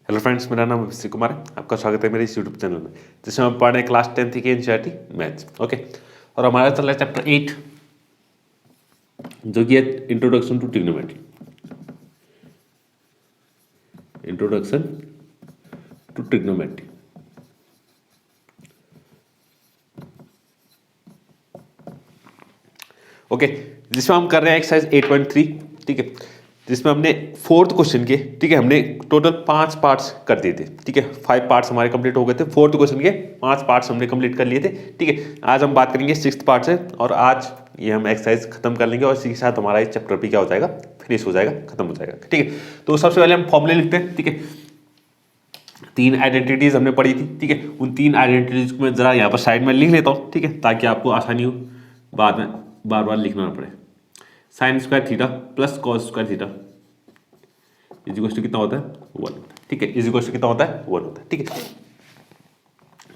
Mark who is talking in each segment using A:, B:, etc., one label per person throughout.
A: Hello friends, मेरा नाम अभिषेक कुमार है। आपका स्वागत है मेरे इस यूट्यूब चैनल में जिसमें हम पढ़ रहे हैं क्लास 10th की एनसीईआरटी मैथ्स। ओके, और हमारा चल रहा है चैप्टर 8 जो कि है introduction to trigonometry. Introduction to trigonometry. Okay, जिसमें हम कर रहे हैं एक्सरसाइज 8.3। ठीक है, जिसमें हमने फोर्थ क्वेश्चन के, ठीक है, हमने टोटल 5 पार्ट्स कर दिए थे। ठीक है, 5 पार्ट्स हमारे कंप्लीट हो गए थे। फोर्थ क्वेश्चन के 5 पार्ट्स हमने कंप्लीट कर लिए थे। ठीक है, आज हम बात करेंगे 6th पार्ट से और आज ये हम एक्सरसाइज खत्म कर लेंगे और इसी के साथ हमारा इस चैप्टर भी क्या हो जाएगा, फिनिश हो जाएगा, खत्म हो जाएगा। ठीक है, तो सबसे पहले हम फॉर्मूले लिखते हैं। ठीक है, 3 आइडेंटिटीज हमने पढ़ी थी। ठीक है, उन 3 आइडेंटिटीज को मैं जरा यहाँ पर साइड में लिख लेता हूँ। ठीक है, ताकि आपको आसानी हो, बाद में बार बार लिखना ना पड़े। Sine square theta plus cos square theta is equal to कितना होता है, 1। ठीक है, इज इक्वल टू कितना होता है, 1 होता है। ठीक है,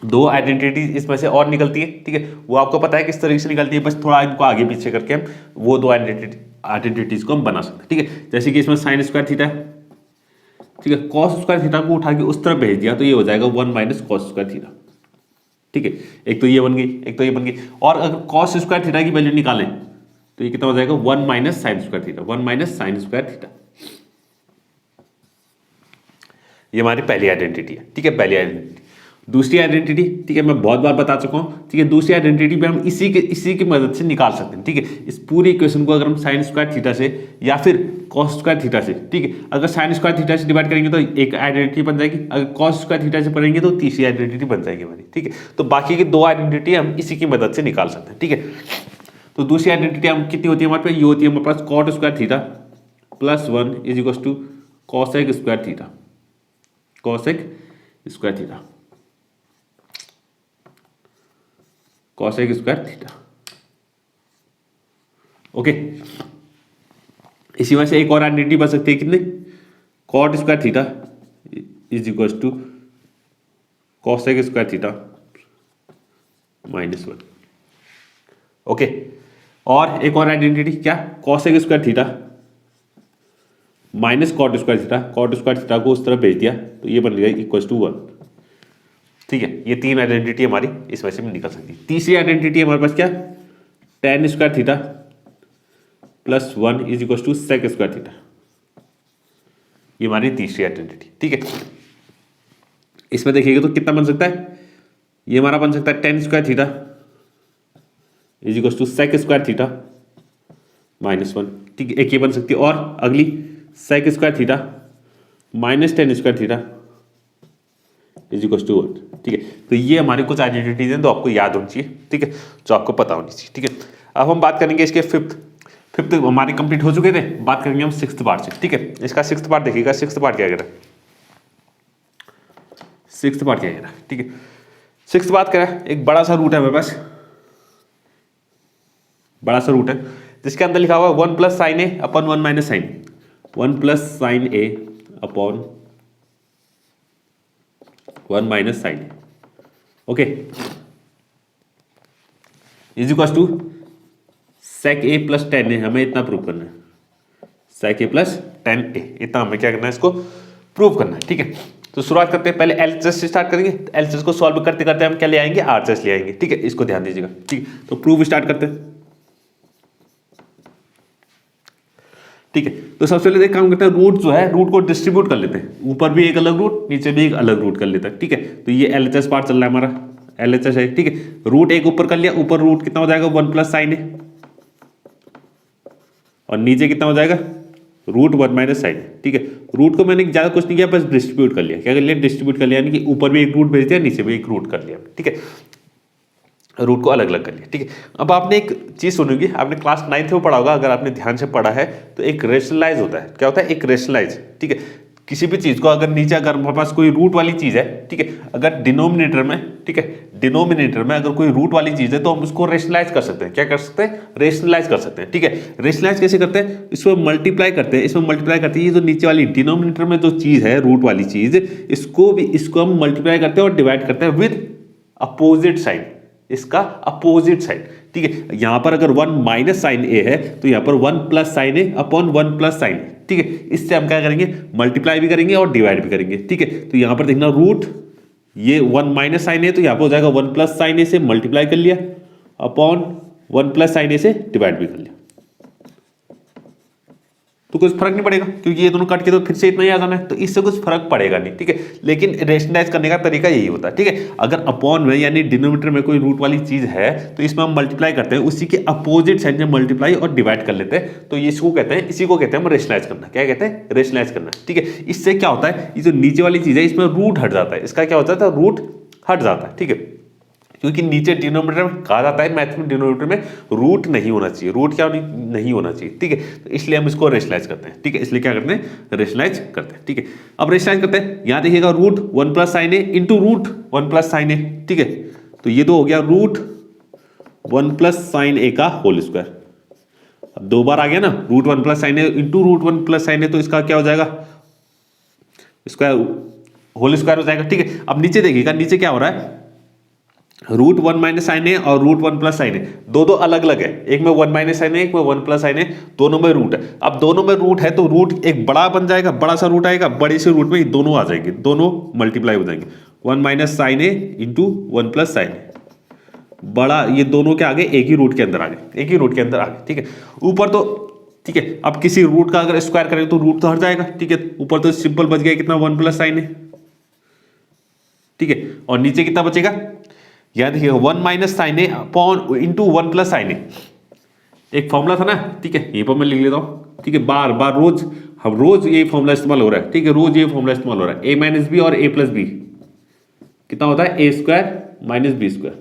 A: 2 आइडेंटिटीज इसमें से और निकलती है। ठीक है, वो आपको पता है किस तरीके से निकलती है, बस थोड़ा इनको आगे पीछे करके हम वो 2 आइडेंटिटीज को हम बना सकते हैं। ठीक है, जैसे कि इसमें साइन स्क्वायर थीटा है। ठीक है, कॉस स्क्वायर थीटा को उठा के उस तरफ भेज दिया तो ये हो जाएगा 1 माइनस कॉस स्क्वायर थीटा। ठीक है, एक तो ये बन गई, एक तो ये बन गई। और अगर कॉस स्क्वायर थीटा की वैल्यू निकालें तो ये कितना हो जाएगा, 1 minus sign square theta. 1 minus sign square theta, ये हमारी पहली आइडेंटिटी है। ठीक है, पहली आइडेंटिटी। दूसरी आइडेंटिटी, ठीक है, मैं बहुत बार बता चुका हूँ। ठीक है, दूसरी आइडेंटिटी भी हम इसी की मदद से निकाल सकते हैं। ठीक है, इस पूरी इक्वेशन को अगर हम साइन स्क्वायर थीटा से या फिर कॉस स्क्वायर थीटा से, ठीक है, अगर साइन स्क्वायर थीटा से डिवाइड करेंगे तो एक आइडेंटिटी बन जाएगी, अगर कॉस स्क्वायर थीटा से पढ़ेंगे तो तीसरी आइडेंटिटी बन जाएगी हमारी। ठीक है, तो बाकी की 2 आइडेंटिटी हम इसी की मदद से निकाल सकते हैं। ठीक है, तो दूसरी आइडेंटिटी हम कितनी होती है हमारे पास, ये होती है हमारे पास cot square theta plus 1 is equal to cosec square theta. Cosec square theta, cosec square theta. Okay, इसी में से एक और आइडेंटिटी बन सकती है कितने, cot square theta is equal to cosec square theta minus 1। Okay, और एक और आइडेंटिटी क्या, cosec square theta minus cot square theta. Cot square theta को उस तरफ भेज दिया तो ये बन गया इक्वल टू 1। ठीक है, ये 3 आइडेंटिटी हमारी इस वजह से भी निकल सकती है। तीसरी आइडेंटिटी हमारे पास क्या, tan square theta plus 1 is equal to sec square theta. ये हमारी तीसरी आइडेंटिटी। ठीक है, इसमें देखिएगा तो कितना बन सकता है, ये हमारा बन सकता है tan square theta is equal to sec square theta minus 1। ठीक है, एक ये बन सकती है, और अगली sec square theta minus tan square theta is equal to 1। ठीक है, तो ये हमारे कुछ आइडेंटिटीज हैं तो आपको याद होनी चाहिए। ठीक है, जो आपको पता होनी चाहिए। ठीक है, अब हम बात करेंगे इसके फिफ्थ हमारे कंप्लीट हो चुके थे, बात करेंगे हम 6th पार्ट से। ठीक है, इसका 6th पार्ट देखिएगा। 6th पार्ट क्या कह रहा है, 6th पार्ट क्या कह रहा है। ठीक है, 6th बात करें, एक बड़ा सा रूट है मेरे पास, बड़ा सा रूट है जिसके अंदर लिखा हुआ है 1 plus sine A upon 1 minus sine, 1 plus sine A upon 1 minus sine. Okay, is equal to sec A plus tan A. हमें इतना प्रूव करना है, सेक ए प्लस टेन ए, इतना हमें क्या करना है, इसको प्रूव करना है। ठीक है, तो शुरुआत करते हैं, पहले एलएचएस से स्टार्ट करेंगे। एलएचएस को सॉल्व करते करते हम क्या ले आएंगे, आरएचएस ले आएंगे। ठीक है, इसको ध्यान दीजिएगा। ठीक है, तो प्रूफ स्टार्ट करते हैं। ठीक है, तो सबसे पहले एक काम करते हैं, रूट जो है रूट को डिस्ट्रीब्यूट कर लेते हैं, ऊपर भी एक अलग रूट, नीचे भी एक अलग रूट कर लेते हैं। ठीक है, तो ये एलएचएस पार्ट चल रहा है हमारा, एलएचएस है। ठीक है, रूट एक ऊपर कर लिया, ऊपर रूट कितना हो जाएगा, 1 प्लस साइन ए, और नीचे कितना हो जाएगा, रूट 1 माइनस साइन। ठीक है, रूट को मैंने ज्यादा कुछ नहीं किया, बस डिस्ट्रीब्यूट कर लिया। क्या कर लिया, डिस्ट्रीब्यूट कर लिया, यानी कि ऊपर भी एक रूट भेज दिया, नीचे भी एक रूट कर लिया। ठीक है, रूट को अलग अलग कर लिया। ठीक है, अब आपने एक चीज सुनोगी, आपने क्लास 9th में पढ़ा होगा, अगर आपने ध्यान से पढ़ा है तो एक रेशनलाइज होता है। क्या होता है, एक रेशनलाइज। ठीक है, किसी भी चीज को अगर नीचे अगर हमारे पास कोई रूट वाली चीज है, ठीक है, अगर डिनोमिनेटर में, ठीक है, डिनोमिनेटर में अगर कोई रूट वाली चीज है तो हम उसको रेशनलाइज कर सकते हैं। क्या कर सकते हैं, रेशनलाइज कर सकते हैं। ठीक है, रेशनलाइज कैसे करते हैं, इसको मल्टीप्लाई करते हैं, इसमें मल्टीप्लाई करते हैं, ये जो नीचे वाली डिनोमिनेटर में जो चीज है रूट वाली चीज, इसको हम मल्टीप्लाई करते हैं और डिवाइड करते हैं विद अपोजिट साइड, इसका अपोजिट साइड। ठीक ठीक है। यहाँ पर अगर 1 माइनस साइन ए है तो यहाँ पर 1 plus sine A upon 1 plus sine ए, ठीक है। इससे हम क्या करेंगे, मल्टीप्लाई भी करेंगे और डिवाइड भी करेंगे, ठीक है। तो यहाँ पर देखना रूट ये 1 माइनस साइन ए तो यहाँ पर हो जाएगा 1 प्लस साइन ए से मल्टीप्लाई कर लिया अपॉन 1 प्लस साइन ए से डिवाइड भी कर लिया, तो कुछ फर्क नहीं पड़ेगा क्योंकि ये दोनों कट के तो फिर से इतना ही आ जाना है, तो इससे कुछ फर्क पड़ेगा नहीं, ठीक है। लेकिन रेशनलाइज करने का तरीका यही होता है, ठीक है। अगर अपॉन में यानी डिनोमिनेटर में कोई रूट वाली चीज है तो इसमें हम मल्टीप्लाई करते हैं, उसी के अपोजिट साइन में मल्टीप्लाई और डिवाइड कर लेते हैं, तो इसको कहते हैं, इसी को कहते हैं हम रेशनलाइज करना। क्या कहते हैं, रेशनलाइज करना, ठीक है। इससे क्या होता है, ये जो नीचे वाली चीज है इसमें रूट हट जाता है, इसका क्या होता है, रूट हट जाता है, ठीक है। क्योंकि नीचे डिनोमिनेटर में कहा जाता है मैथ में डिनोमिनेटर में रूट नहीं होना चाहिए, रूट क्या नहीं होना चाहिए, ठीक है। तो इसलिए हम इसको रेशनलाइज करते हैं, ठीक है। इसलिए क्या करते हैं, रेशनलाइज करते हैं, ठीक है। अब रेशनलाइज करते हैं, यहां देखिएगा रूट 1 प्लस साइन ए इंटू रूट 1 प्लस साइन ए, ठीक है। तो ये तो हो गया रूट 1 प्लस साइन ए का होल स्क्वायर। अब 2 बार आ गया ना, रूट 1 प्लस साइन ए इंटू रूट 1 प्लस साइन ए, तो इसका क्या हो जाएगा, स्क्वायर होल स्क्वायर हो जाएगा, ठीक है। अब नीचे देखिएगा, नीचे क्या हो रहा है, रूट 1 माइनस साइन ए और रूट 1 प्लस साइन ए दो अलग अलग है, एक में 1 माइनस साइन ए, एक में 1 प्लस साइन ए, दोनों में रूट है। अब दोनों में रूट है तो रूट एक बड़ा बन जाएगा, बड़ा सा रूट आएगा, बड़े से रूट में ये दोनों आ जाएंगे, दोनों मल्टीप्लाई हो जाएंगे, 1 माइनस साइन ए इंटू 1 प्लस साइन ए, बड़ा ये दोनों के आगे एक ही रूट के अंदर आ गए, एक ही रूट के अंदर आ गए, ठीक है। ऊपर तो ठीक है, अब किसी रूट का अगर स्क्वायर करें तो रूट तो हट जाएगा, ठीक है। ऊपर तो सिंपल बच गया कितना, 1 प्लस साइन ए, ठीक है। और नीचे कितना बचेगा, याद रखिएगा 1 minus sine A upon into 1 plus sine ए, एक फॉर्मूला था ना, ठीक है। यहीं पर मैं लिख लेता हूं, ठीक है। बार बार रोज हम रोज ये फॉर्मूला इस्तेमाल हो रहा है, ठीक है, रोज ये फॉर्मूला इस्तेमाल हो रहा है, ए माइनस बी और ए प्लस बी कितना होता है, ए स्क्वायर माइनस बी स्क्वायर,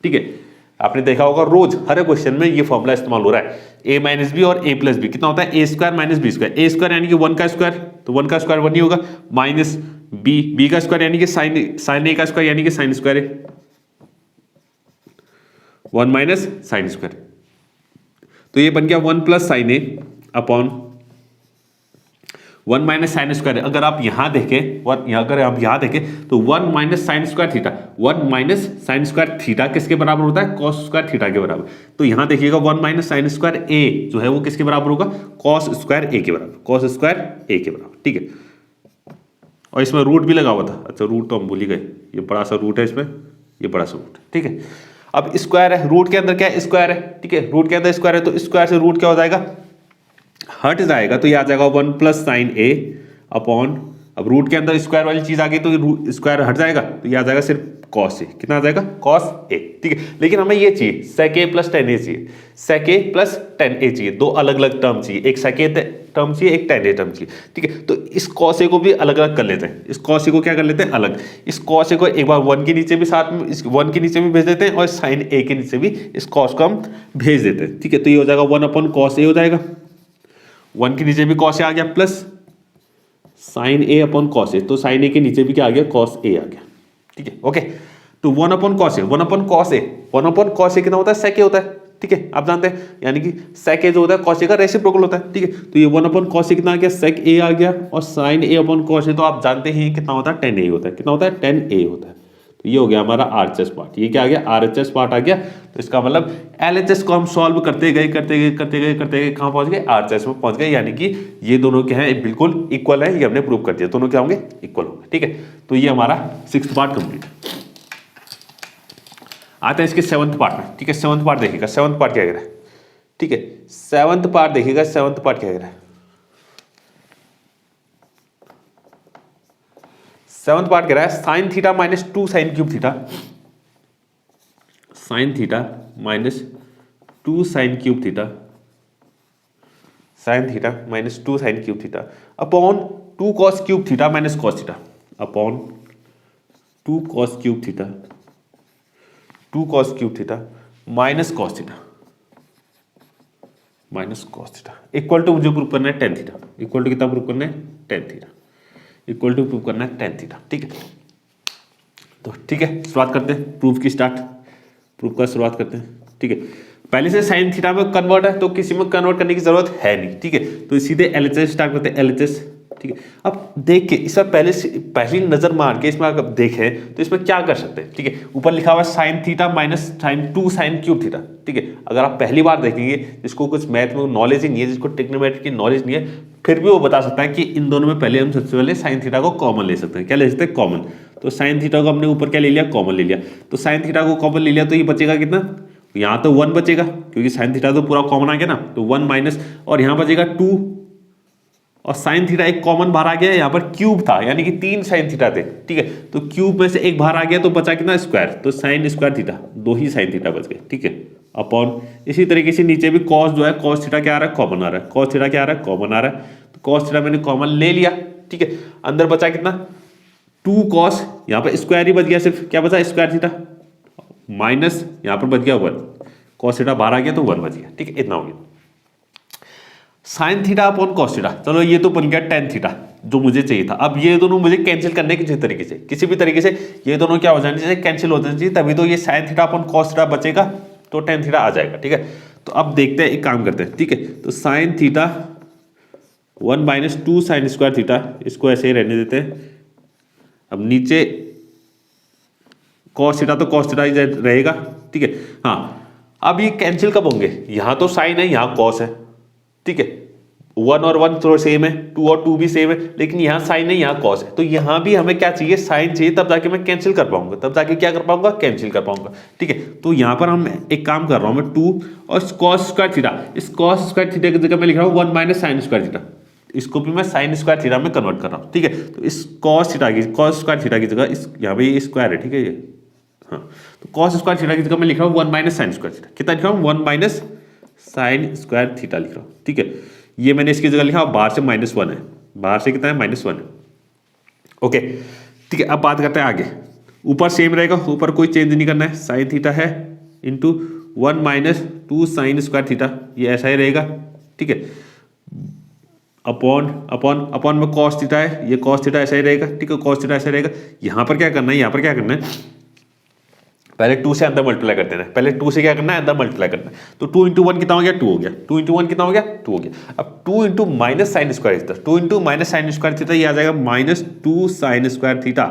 A: ठीक है। आपने देखा होगा रोज हर क्वेश्चन में ये फॉर्मूला इस्तेमाल हो रहा है, ए माइनस बी और ए प्लस बी कितना होता है, ए स्क्वायर माइनस बी स्क्वायर। ए स्क्वायर यानी कि 1 का स्क्वायर, तो 1 का स्क्वायर 1 ही होगा, माइनस बी का स्क्वायर यानी कि साइन ए का स्क्वायर यानी कि साइन स्क्वायर है, 1 माइनस साइन स्क्वायर। तो ये बन गया 1 plus sine A upon 1 minus sine square. अगर आप यहां देखें, अगर आप यहां देखें तो 1 minus sign square theta, 1 minus sign square theta किसके बराबर होता है, कॉस स्क्वायर थीटा के बराबर। तो यहां देखिएगा 1 माइनस साइन स्क्वायर ए जो है वो किसके बराबर होगा, कॉस स्क्वायर ए के बराबर, कॉस स्क्वायर ए के बराबर, ठीक है। और इसमें रूट भी लगा हुआ था, अच्छा रूट तो हम भूल ही गए, ये बड़ा सा रूट है इसमें, ये बड़ा सा रूट है, ठीक है। अब स्क्वायर है, रूट के अंदर क्या है, स्क्वायर है, ठीक है। रूट के अंदर स्क्वायर है तो स्क्वायर से रूट क्या हो जाएगा, हट जाएगा, तो ये आ जाएगा 1 प्लस साइन ए अपॉन, अब रूट के अंदर स्क्वायर वाली चीज आ गई तो स्क्वायर हट जाएगा, तो ये आ जाएगा सिर्फ कॉस ए, कितना आ जाएगा, कॉस ए, ठीक है। लेकिन हमें ये चाहिए सेक ए प्लस टेन ए चाहिए, सेक ए प्लस टेन ए चाहिए, दो अलग अलग टर्म चाहिए, एक सेक ए टर्म चाहिए, एक टेन ए टर्म चाहिए, ठीक है। तो इस कॉस ए को भी अलग अलग कर लेते हैं, इस कॉस ए को क्या कर लेते हैं अलग, इस कॉस ए को एक बार 1 के नीचे भी साथ में, इस 1 के नीचे भी भेज देते हैं और साइन ए के नीचे भी इस कॉस को हम भेज देते हैं, ठीक है। तो ये हो जाएगा 1 अपॉन कॉस ए हो जाएगा, 1 के नीचे भी कॉस ए आ गया plus sine A upon cos ए, तो साइन ए के नीचे भी क्या आ गया, कॉस ए आ गया, ठीक है, ओके। तो 1 upon cos A, 1 upon cos A, 1 upon cos ए कितना होता है, सेक ए होता है, ठीक है। आप जानते हैं यानी कि सेक ए जो होता है कॉस ए का रेसिप्रोकल होता है, ठीक है। तो ये 1 अपॉन कॉस ए कितना आ गया, सेक ए आ गया, और साइन ए अपॉन कॉस ए तो आप जानते हैं कितना होता है, टेन ए होता है, कितना होता है, टेन ए होता है। तो ये हो गया हमारा आरएचएस पार्ट, ये क्या आ गया, आरएचएस पार्ट आ गया। तो इसका मतलब एलएचएस को हम सॉल्व करते गए कहाँ पहुंच गए, आरएचएस में पहुंच गए, यानी कि ये दोनों क्या है, बिल्कुल इक्वल है, ये हमने प्रूव कर दिया, दोनों क्या होंगे, इक्वल होंगे, ठीक है। तो ये हमारा 6th पार्ट कंप्लीट। आते हैं इसके 7th पार्ट में, ठीक है। 7th पार्ट देखिएगा, 7th पार्ट क्या कह रहा है, ठीक है। 7th पार्ट देखिएगा, 7th पार्ट क्या कह रहा है, 7th पार्ट कह रहा है sine theta minus 2 sine cube theta, sine theta minus 2 sine cube theta, sine theta minus 2 sine cube theta upon 2 cos cube theta minus cos theta, upon 2 cos cube theta, 2 cos cube theta minus cos theta, minus cos theta equal to मुझे prove करना है tan theta, equal to कितना prove करना है, tan theta, equal to prove करना है tan theta, ठीक है। तो ठीक है, शुरुआत करते हैं प्रूफ की, प्रूफ का शुरुआत करते हैं, ठीक है। पहले से साइन थीटा में कन्वर्ट है तो किसी में कन्वर्ट करने की जरूरत है नहीं, ठीक है। तो सीधे एलएचएस स्टार्ट करते हैं, एलएचएस, ठीक है। अब देख के इसमें पहली नजर मार के इसमें अगर देखें तो इसमें क्या कर सकते हैं, ठीक है। ऊपर लिखा हुआ है sine theta minus sine 2 sine cube theta, ठीक है। अगर आप पहली बार देखेंगे जिसको कुछ मैथ में नॉलेज ही नहीं है, जिसको ट्रिग्नोमेट्री की नॉलेज नहीं है, फिर भी वो बता सकता है कि इन दोनों में पहले हम सबसे पहले साइन थीटा को कॉमन ले सकते हैं। क्या ले सकते हैं? कॉमन। तो साइन थीटा को हमने ऊपर क्या ले लिया? कॉमन ले लिया। तो साइन थीटा को कॉमन ले लिया तो ये बचेगा कितना? यहाँ तो 1 बचेगा क्योंकि साइन थीटा तो पूरा कॉमन आ गया ना, तो 1 माइनस, और यहाँ बचेगा 2, और साइन थीटा एक कॉमन बाहर आ गया, यहाँ पर क्यूब था यानी कि 3 साइन थीटा थे, ठीक है। तो क्यूब में से एक बाहर आ गया तो बचा कितना? स्क्वायर। तो साइन स्क्वायर थीटा, 2 ही साइन थीटा बच गए, ठीक है। अपॉन इसी तरीके से नीचे भी कॉस जो है, कॉस थीटा क्या आ रहा है? कॉमन आ रहा है। कॉस थीटा क्या आ रहा है? कॉमन आ रहा है। तो कॉस थीटा मैंने कॉमन ले लिया, ठीक है। अंदर बचा कितना? 2 कॉस, यहाँ पर स्क्वायर ही बच गया सिर्फ, क्या बचा? स्क्वायर थीटा, माइनस यहाँ पर बच गया 1, कॉस थीटा बाहर आ गया तो 1 बच गया, ठीक है। इतना हो गया। Sine theta upon cos theta, चलो ये तो बन गया टेन थीटा जो मुझे चाहिए था। अब ये दोनों मुझे कैंसिल करने किसी भी तरीके से ये दोनों क्या हो जाने चाहिए? कैंसिल हो जाने चाहिए, तभी तो ये sine theta upon cos theta बचेगा, तो टेन थीटा आ जाएगा, ठीक है। तो अब देखते हैं, एक काम करते हैं, ठीक है। तो sine theta 1 minus 2 sign square theta, इसको ऐसे ही रहने देते हैं। अब नीचे कॉस थीटा तो कॉस थीटा ही रहेगा, ठीक है। हाँ, अब ये कैंसिल कब होंगे? यहाँ तो साइन है, यहाँ कॉस है, ठीक है। 1 और 1 तो सेम है, 2 और 2 भी सेम है, लेकिन यहाँ साइन है, यहाँ कॉस है। तो यहाँ भी हमें क्या चाहिए? साइन चाहिए, तब जाके मैं कैंसिल कर पाऊंगा, तब जाके क्या कर पाऊंगा? कैंसिल कर पाऊंगा, ठीक है। तो यहाँ पर हम एक काम कर रहा हूँ मैं, 2 और कॉस स्क्वायर थीटा, इस कॉस स्क्वायर थीटा की जगह मैं लिख रहा हूँ 1 माइनस साइन स्क्वायर थीटा, इसको भी मैं साइन स्क्वायर थीटा में कन्वर्ट कर रहा हूँ, ठीक है। तो इस कॉस स्क्वायर थीटा की जगह इस यहाँ पे ये स्क्वायर है, ठीक है, ये हाँ। तो कॉस स्क्वायर थीटा की जगह मैं लिख रहा हूँ 1 माइनस साइन स्क्वायर थीटा। कितना लिख रहा हूँ? 1 माइनस साइन स्क्वायर थीटा लिख रहा हूँ, ठीक है। ये मैंने इसकी जगह लिखा, बाहर से -1 है, बाहर से कितना है? -1 है, ओके, ठीक है। अब बात करते हैं आगे। ऊपर सेम रहेगा, ऊपर कोई चेंज नहीं करना है। साइन थीटा है into 1 minus 2 sign square theta, ये ऐसा ही रहेगा, ठीक है। अपॉन अपॉन अपॉन में कॉस थीटा है, ये कॉस थीटा ऐसा ही रहेगा, ठीक है। कॉस थीटा ऐसा रहेगा। यहाँ पर क्या करना है? यहाँ पर क्या करना है? पहले 2 से अंदर मल्टीप्लाई कर देना है, पहले 2 से क्या करना है? अंदर मल्टीप्लाई करना है। तो 2 इंटू 1 कितना हो गया? 2 हो गया। 2 इंटू 1 कितना हो गया? 2 हो गया। अब 2 into minus sign square theta, 2 into minus sign square theta, ये आ जाएगा -2 साइन स्क्वायर थीटा,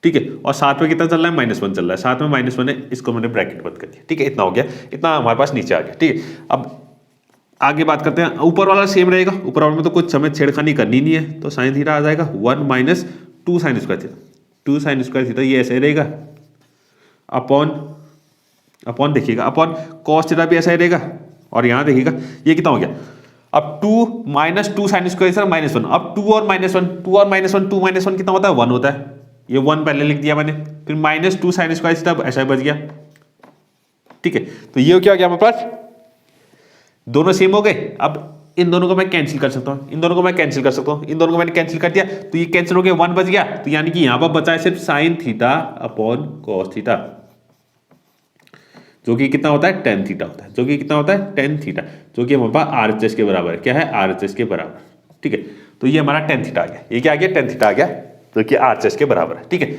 A: ठीक है। और साथ में कितना चल रहा है? -1 चल रहा है, साथ में -1 है, इसको मैंने ब्रैकेट बंद कर दिया, ठीक है। इतना हो गया, इतना हमारे पास नीचे आ गया, ठीक है। अब आगे बात करते हैं। ऊपर वाला सेम रहेगा, ऊपर वाले में तो कुछ हमें छेड़खानी करनी नहीं है, तो साइन थीटा आ जाएगा 1 minus 2 sign square theta, 2 sign square theta, ये ऐसे ही रहेगा। अपॉन देखिएगा, अपॉन कॉस थीटा भी ऐसा ही रहेगा। और यहाँ देखिएगा ये कितना हो गया? अब 2 माइनस 2 साइन स्क्वायर थीटा -1, अब 2 और -1, 2 और -1, 2 - 1 कितना होता है? 1 होता है। ये 1 पहले लिख दिया मैंने, फिर -2 साइन स्क्वायर थीटा ऐसा ही बच गया, ठीक है। तो ये क्या हो गया हमारे पास? दोनों सेम हो गए। अब इन दोनों को मैं कैंसिल कर सकता हूँ, इन दोनों को मैं कैंसिल कर सकता हूँ, इन दोनों को मैंने कैंसिल कर दिया, तो ये कैंसिल हो गया, 1 बच गया। तो यानी कि यहाँ पर बचा है सिर्फ sine theta upon cos theta, जो कि कितना होता है? tan थीटा होता है, जो कि कितना होता है? tan थीटा, जो कि हमारे पास RHS के बराबर है। क्या है? RHS के बराबर, ठीक है। तो ये हमारा tan थीटा आ गया, ये क्या आ गया? tan थीटा आ गया, जो कि RHS के बराबर है, ठीक है,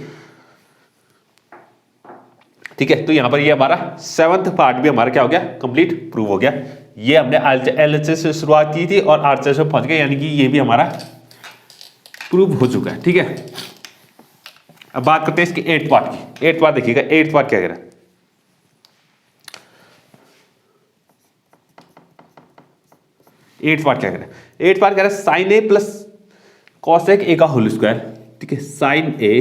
A: ठीक है। तो यहाँ पर ये हमारा 7th पार्ट भी हमारा क्या हो गया? कंप्लीट प्रूव हो गया। ये हमने LHS से शुरुआत की थी और RHS में पहुंच गए, यानी कि ये भी हमारा प्रूव हो चुका है, ठीक है। अब बात करते हैं इसकी 8th पार्ट की। 8th पार्ट देखिएगा, 8th पार्ट क्या कह रहा है? 8th पार्ट क्या कह रहा है? 8th पार्ट कह रहा है sine A plus cosec A का होल स्क्वायर, ठीक है। Sine A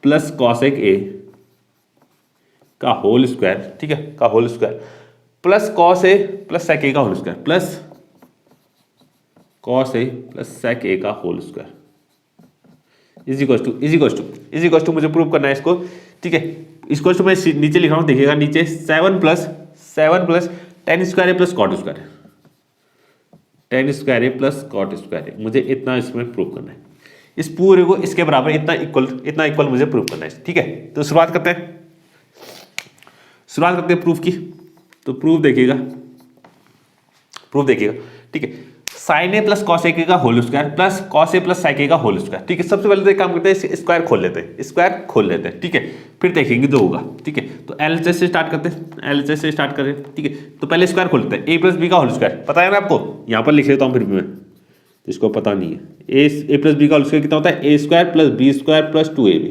A: plus cosec A का होल स्क्वायर, ठीक है, का whole square, plus cos A plus sec A का whole square, plus cos A plus sec A का whole square is equal to मुझे प्रूव करना है इसको, ठीक है। इसको मैं नीचे लिख रहा हूं, देखिएगा नीचे 7 plus tan square A plus cot square, tan square A plus cot square, मुझे इतना इसमें प्रूव करना है। इस पूरे को इसके बराबर इतना इक्वल मुझे प्रूव करना है, ठीक है। तो शुरुआत करते हैं प्रूफ की। तो प्रूफ देखिएगा, ठीक है। साइन ए प्लस कॉस ए का whole square plus cos A plus साइक ए का होल स्क्वायर, ठीक है। सबसे पहले तो एक काम करते हैं, स्क्वायर खोल लेते हैं, ठीक है, फिर देखेंगे जो होगा, ठीक है। तो LHS से स्टार्ट करते हैं, ठीक है। तो पहले स्क्वायर खोलते हैं, a प्लस बी का होल स्क्वायर, पता है ना आपको, यहाँ पर लिख लेता हूँ फिर भी मैं, जिसको पता नहीं है, ए प्लस बी का होल स्क्वायर कितना होता है, ए square plus B square plus 2ab,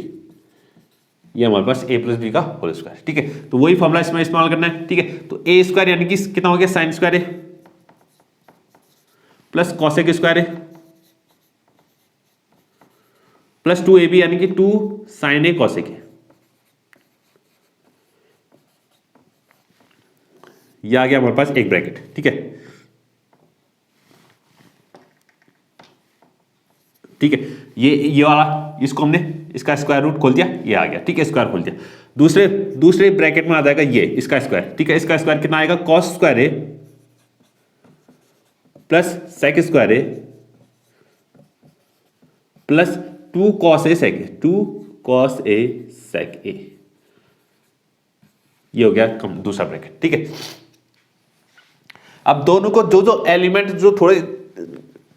A: ये हमारे पास ए प्लस बी का होल स्क्वायर। ठीक है, तो वही फॉर्मूला इसमें इस्तेमाल करना है। ठीक है, तो ए स्क्वायर यानी कि कितना हो गया, sine square A plus cosec square A plus 2ab यानी कि 2 साइन ए कॉसेक ए, ये आ गया हमारे पास एक ब्रैकेट। ठीक है, ठीक है, ये वाला, इसको हमने इसका स्क्वायर रूट खोल दिया, ये आ गया। ठीक है, स्क्वायर खोल दिया। दूसरे ब्रैकेट में आ जाएगा ये इसका स्क्वायर। ठीक है, इसका स्क्वायर कितना आएगा, cos square A plus sec square A plus 2 cos A sec A, 2 cos A sec ए, ये हो गया दूसरा ब्रैकेट। ठीक है, अब दोनों को जो एलिमेंट जो थोड़े,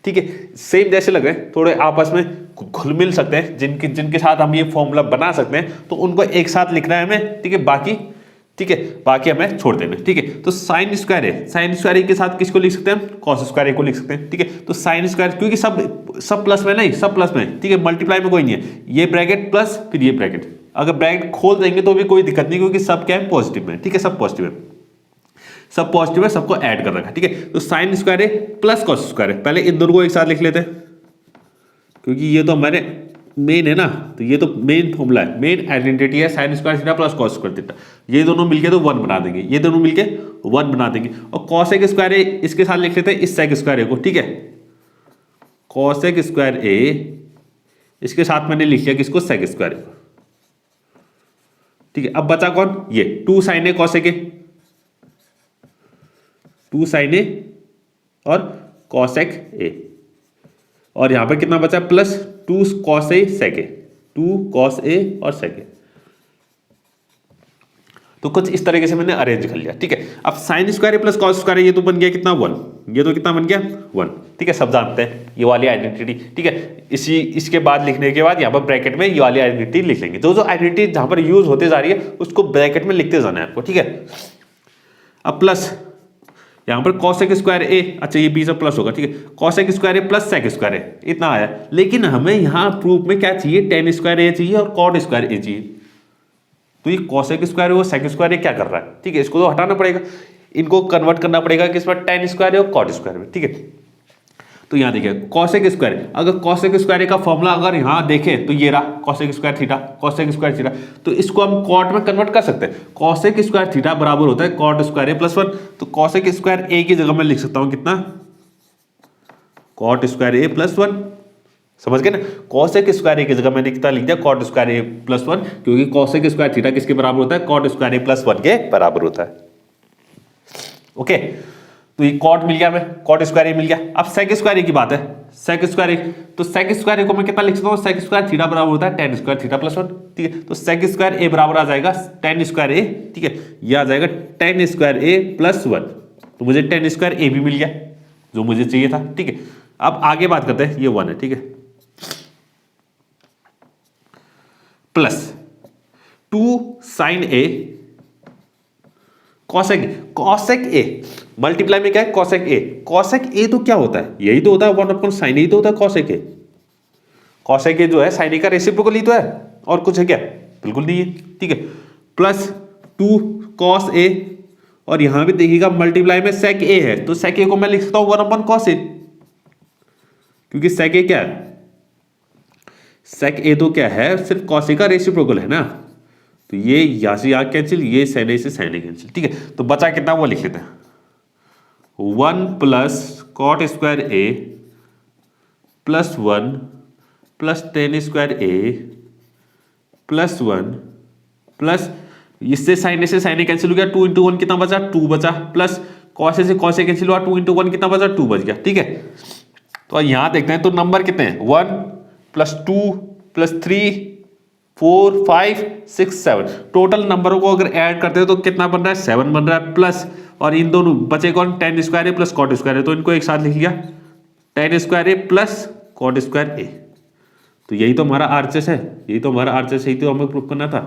A: ठीक है, सेम जैसे लग रहे हैं, थोड़े आपस में घुल मिल सकते हैं, जिनके साथ हम ये फॉर्मूला बना सकते हैं, तो उनको एक साथ लिखना है हमें। ठीक है, बाकी हमें छोड़ देना। ठीक है, तो साइन स्क्वायर है, साइन स्क्वायर ए के साथ किसको लिख सकते हैं, कॉस स्क्वायर ए को लिख सकते हैं। ठीक है, तो साइन स्क्वायर, क्योंकि सब प्लस में नहीं, सब प्लस में। ठीक है, मल्टीप्लाई में कोई नहीं है, ये ब्रैकेट प्लस फिर ये ब्रैकेट, अगर ब्रैकेट खोल देंगे तो भी कोई दिक्कत नहीं, क्योंकि सब क्या है, पॉजिटिव में। ठीक है, सब पॉजिटिव है, सब पॉजिटिव है, सबको ऐड कर रखा। ठीक है, तो sine square A plus cos square है, पहले इन दोनों को एक साथ लिख लेते हैं, क्योंकि ये तो हमारे मेन है ना, तो ये तो मेन फॉर्मूला है, मेन आइडेंटिटी है, sign square theta plus cos square theta. ये दोनों मिलके तो 1 बना देंगे, ये दोनों मिलके 1 बना देंगे। और कॉसेक स्क्वायर ए इसके साथ लिख लेते हैं इस सेक स्क्वायर ए को। ठीक है, कॉसेक स्क्वायर ए, इसके साथ मैंने लिख लिया किसको, सेक स्क्वायर ए को। ठीक है, अब बचा कौन, ये 2 sine A cosec A, 2 sine A और कॉसेक ए, और यहां पर कितना बचा, plus 2 cos A sec A, 2 cos A और सेक ए। तो कुछ इस तरीके से मैंने अरेंज कर लिया। ठीक है, अब sine square A plus cos square, ये तो बन गया कितना, 1, ये तो कितना बन गया, 1। ठीक है, सब जानते हैं ये वाली आइडेंटिटी। ठीक है, इसके बाद लिखने के बाद यहाँ पर ब्रैकेट में ये वाली आइडेंटिटी लिख लेंगे। जो आइडेंटिटी जहां पर यूज होते जा रही है उसको ब्रैकेट में लिखते जाना है आपको। ठीक है, अब प्लस यहां पर कॉसेक स्क्वायर ए, अच्छा ये बीच में प्लस होगा। ठीक है, cosec square A plus sec square ए, इतना आया। लेकिन हमें यहां प्रूफ में क्या चाहिए, टेन स्क्वायर ए चाहिए और कॉट स्क्वायर ए चाहिए। तो ये कॉसेक स्क्वायर और सेक स्क्वायर ए क्या कर रहा है, ठीक है, इसको तो हटाना पड़ेगा, इनको कन्वर्ट करना पड़ेगा किस पर, टेन स्क्वायर और कॉट स्क्वायर में। ठीक है, तो यहां देखिए कॉसेक स्क्वायर, अगर कॉसेक स्क्वायर का फॉर्मूला अगर यहां देखें तो ये रहा cosec square theta, cosec square theta, तो इसको हम कॉट में कन्वर्ट कर सकते हैं। कॉसेक स्क्वायर थीटा बराबर होता है कॉट स्क्वायर ए प्लस 1, तो कॉसेक स्क्वायर ए की जगह मैं लिख सकता हूं कितना, कॉट स्क्वायर ए प्लस 1। समझ गए ना, कॉसेक स्क्वायर ए की जगह मैंने कितना लिख दिया, कॉट स्क्वायर ए प्लस 1, क्योंकि कॉसेक स्क्वायर थीटा किसके बराबर होता है, कॉट स्क्वायर ए प्लस 1 के बराबर होता है। ओके, तो ये कॉट मिल गया, हमें कॉट स्क्वायर ए मिल गया। अब सेक स्क्वायर ए की बात है, सेक स्क्वायर ए, तो सेक स्क्वायर ए को मैं कितना लिख सकता हूं, सेक स्क्वायर थीटा बराबर होता है टेन स्क्वायर थीटा प्लस 1। ठीक है, तो सेक स्क्वायर ए बराबर आ जाएगा टेन स्क्वायर ए। ठीक है, ये आ जाएगा टेन स्क्वायर ए प्लस 1, तो मुझे टेन स्क्वायर ए भी मिल गया जो मुझे चाहिए था। ठीक है, अब आगे बात करते हैं, ये 1 है। ठीक है, plus 2 sine A cosec A, multiply में क्या है, कॉसेक ए। कॉसेक ए तो क्या होता है, यही तो होता है 1/sin साइन ए, तो होता है कॉसेक ए। कॉसेक ए जो है साइन ए का रेसिप्रोकल ही तो है, और कुछ है क्या, बिल्कुल नहीं है। ठीक है, प्लस 2 कॉस ए, और यहां भी देखिएगा मल्टीप्लाई में सेक ए है, तो सेक ए को मैं लिख सकता हूं 1/cos ए, क्योंकि सेक ए क्या है, सेक ए तो क्या है, सिर्फ कॉस ए का रेसिप्रोकल है ना, तो ये यहां से यहां कैंसिल, ये साइन ए से साइन ए कैंसिल। ठीक है, तो बचा कितना वो लिख लेते हैं, 1 plus cot square A plus 1 plus ten square A plus 1 plus, इससे साइन ए से साइन ए कैंसिल हो गया, 2 इंटू 1 कितना बचा, 2 बचा, प्लस कॉस ए से कॉस ए कैंसिल हुआ, 2 इंटू 1 कितना बचा, 2 बच गया। ठीक है, तो यहां देखते हैं तो नंबर कितने हैं, 1 प्लस 2 प्लस 3 4 5 6 7, टोटल नंबरों को अगर ऐड करते हैं तो कितना बन रहा है, 7 बन रहा है, प्लस, और इन दोनों बचे कौन, ten square A plus cot square A, तो इनको एक साथ लिख लिया, ten square A plus cot square A. तो यही तो हमारा आरएचएस है, यही तो हमारा आरएचएस, यही तो हमें प्रूफ करना था।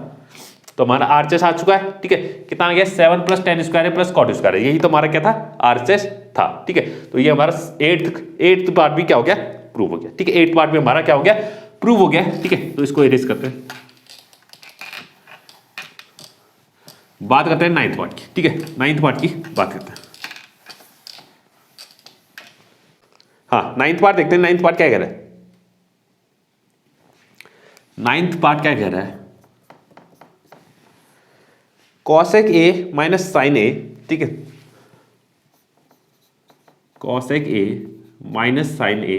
A: तो हमारा आरचेस आ चुका है, ठीक है। कितना आ गया 7 + tan स्क्वायर है प्लस कॉट स्क्वायर है, यही तो हमारा क्या था आरचेस था, ठीक है। तो ये हमारा एट्थ पार्ट भी क्या हो गया प्रूव हो गया, ठीक है। 8th पार्ट में हमारा क्या हो गया प्रूव हो गया, ठीक है। तो इसको इरेज करते हैं, बात करते हैं 9th पार्ट की, ठीक है। 9th पार्ट की बात करते हैं। हाँ 9th पार्ट देखते हैं, 9th पार्ट क्या कह रहा है। 9th पार्ट क्या कह रहा है, कॉसेक ए माइनस साइन ए, ठीक है। कॉसेक ए माइनस साइन ए,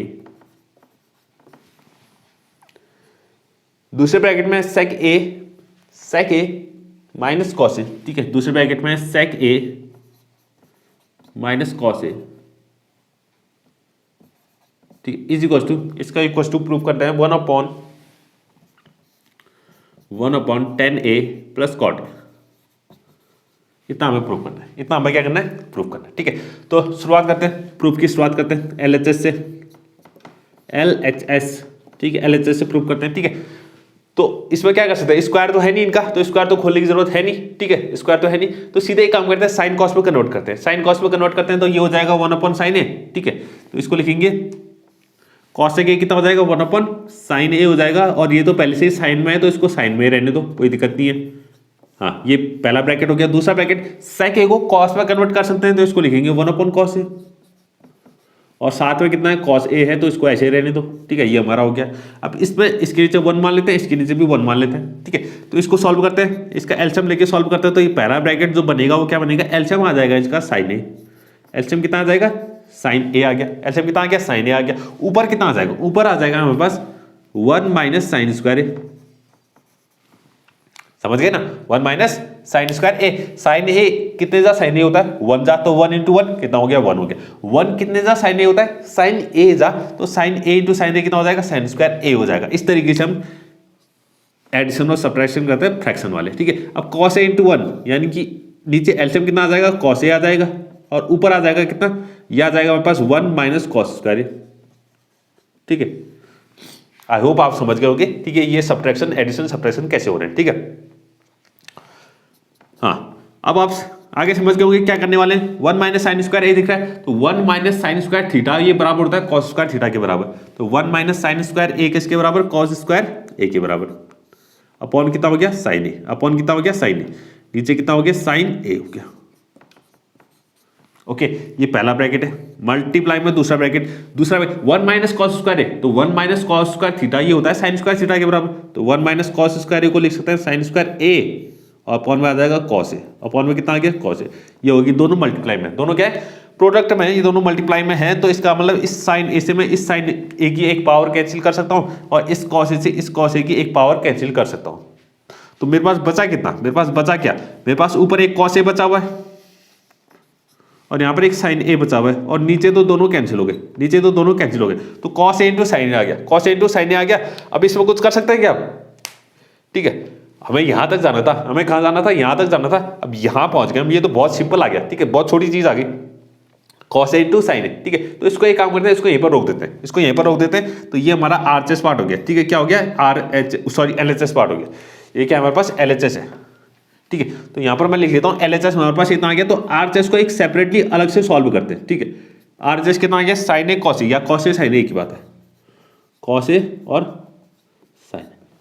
A: दूसरे ब्रैकेट में सेक ए माइनस कॉस ए, ठीक है। दूसरे ब्रैकेट में सेक ए माइनस कॉस ए, ठीक है, इज इक्वल टू, इसका इक्वल टू प्रूव करते हैं 1/tan A plus cot A. इतना हमें प्रूव करना है, इतना हमें क्या करना है प्रूव करना है, ठीक है। तो शुरुआत करते हैं, प्रूफ की शुरुआत करते हैं LHS से, LHS, ठीक है। LHS से प्रूव करते हैं, ठीक है। तो इसमें क्या कर सकते हैं, स्क्वायर तो है नहीं इनका, तो स्क्वायर तो खोलने की जरूरत है नहीं, ठीक है। स्क्वायर तो है नहीं, तो सीधे एक काम करते हैं साइन कॉस में कन्वर्ट करते हैं। साइन कॉस में कन्वर्ट करते हैं तो ये हो जाएगा 1/sin A, ठीक है। तो इसको लिखेंगे कॉसेक ए कितना हो जाएगा 1/sin A हो जाएगा, और ये तो पहले से ही साइन में है तो इसको साइन में रहने दो, कोई दिक्कत नहीं है। हाँ ये पहला ब्रैकेट हो गया। दूसरा ब्रैकेट सेक ए को कॉस में कन्वर्ट कर सकते हैं तो इसको लिखेंगे 1/cos A, और साथ में कितना है cos A है तो इसको ऐसे ही रहने दो, ठीक है। ये हमारा हो गया। अब इसमें इसके नीचे 1 मान लेते हैं, इसके नीचे भी 1 मान लेते हैं, ठीक है। तो इसको सॉल्व करते हैं, इसका एलसीएम लेके सॉल्व करते हैं। तो ये पहला ब्रैकेट जो बनेगा वो क्या बनेगा, एलसीएम आ जाएगा इसका sin A। एलसीएम कितना आ जाएगा sin A आ गया। एलसीएम कितना आ गया sin A आ गया। ऊपर कितना आ जाएगा, ऊपर आ जाएगा हमारे पास 1 - sin स्क्वायर A, समझ गए ना। 1 - sin स्क्वायर ए। sin ए कितने जा sin ए होता है 1 जा, तो 1 × 1 कितना हो गया 1 हो गया। 1 कितने जा sin ए होता है sin ए जा, तो sin ए × sin ए कितना हो जाएगा sin स्क्वायर ए हो जाएगा। इस तरीके से हम एडिशन और सब्ट्रैक्शन करते हैं फ्रैक्शन वाले, ठीक है। अब cos A × 1 यानी कि नीचे एलसीएम कितना आ जाएगा cos A आ जाएगा, और ऊपर आ जाएगा कितना, यह आ जाएगा हमारे पास 1 - cos स्क्वायर ए, ठीक है। आई होप आप समझ गए होंगे, ठीक है। ये सब्ट्रैक्शन एडिशन सब्ट्रैक्शन कैसे हो रहे हैं, ठीक है। हाँ अब आप आगे समझ गए होंगे क्या करने वाले हैं। 1 - sin स्क्वायर ए दिख रहा है, तो 1 - sin स्क्वायर थीटा ये बराबर होता है cos स्क्वायर थीटा के बराबर। तो 1 - sin स्क्वायर ए किसके बराबर, cos स्क्वायर ए के बराबर, अपॉन कितना हो गया sin ए, अपॉन कितना हो गया sin ए, नीचे कितना हो गया sin ए हो गया। ओके ये पहला ब्रैकेट है, मल्टीप्लाई में दूसरा ब्रैकेट, 1 - cos स्क्वायर ए, तो 1 - cos स्क्वायर थीटा ये होता है sin स्क्वायर थीटा के बराबर। तो 1 - cos स्क्वायर ए को लिख सकते हैं sin स्क्वायर ए, और अपॉन में आ जाएगा cos ए, अपॉन में कितना आ गया cos ए। ये होगी दोनों मल्टीप्लाई में, दोनों क्या है प्रोडक्ट में है, ये दोनों मल्टीप्लाई में है। तो इसका मतलब इस साइन ए से मैं इस साइन ए की एक पावर कैंसिल कर सकता हूँ, और इस cos ए से इस cos ए की एक पावर कैंसिल कर सकता हूँ। तो मेरे पास बचा कितना, मेरे पास बचा क्या, मेरे पास ऊपर एक cos ए बचा हुआ है, और यहाँ पर एक sin ए बचा हुआ है, और नीचे तो दोनों कैंसिल हो गए, नीचे तो दोनों कैंसिल हो गए। तो cos A × sin A आ गया, cos A × sin A आ गया। अब इसमें कुछ कर सकते हैं क्या आप, ठीक है। हमें यहां तक जाना था, हमें कहां जाना था, यहां तक जाना था। अब यहां पहुंच गए हम, ये तो बहुत सिंपल आ गया, ठीक है, बहुत छोटी चीज आ गई cos A × sin A, ठीक है। तो इसको एक काम करते हैं, इसको यहीं पर रोक देते हैं, इसको यहीं पर रोक देते हैं। तो ये हमारा RHS पार्ट हो गया, ठीक है। क्या हो गया LHS पार्ट हो गया। ये क्या हमारे पास LHS है, ठीक है। तो यहां पर मैं लिख लेता हूं LHS हमारे पास इतना आ गया। तो RHS को एक सेपरेटली अलग से सॉल्व करते हैं, ठीक है। RHS कितना आ गया sin A cos A, या cos A sin A की बात है, cos A और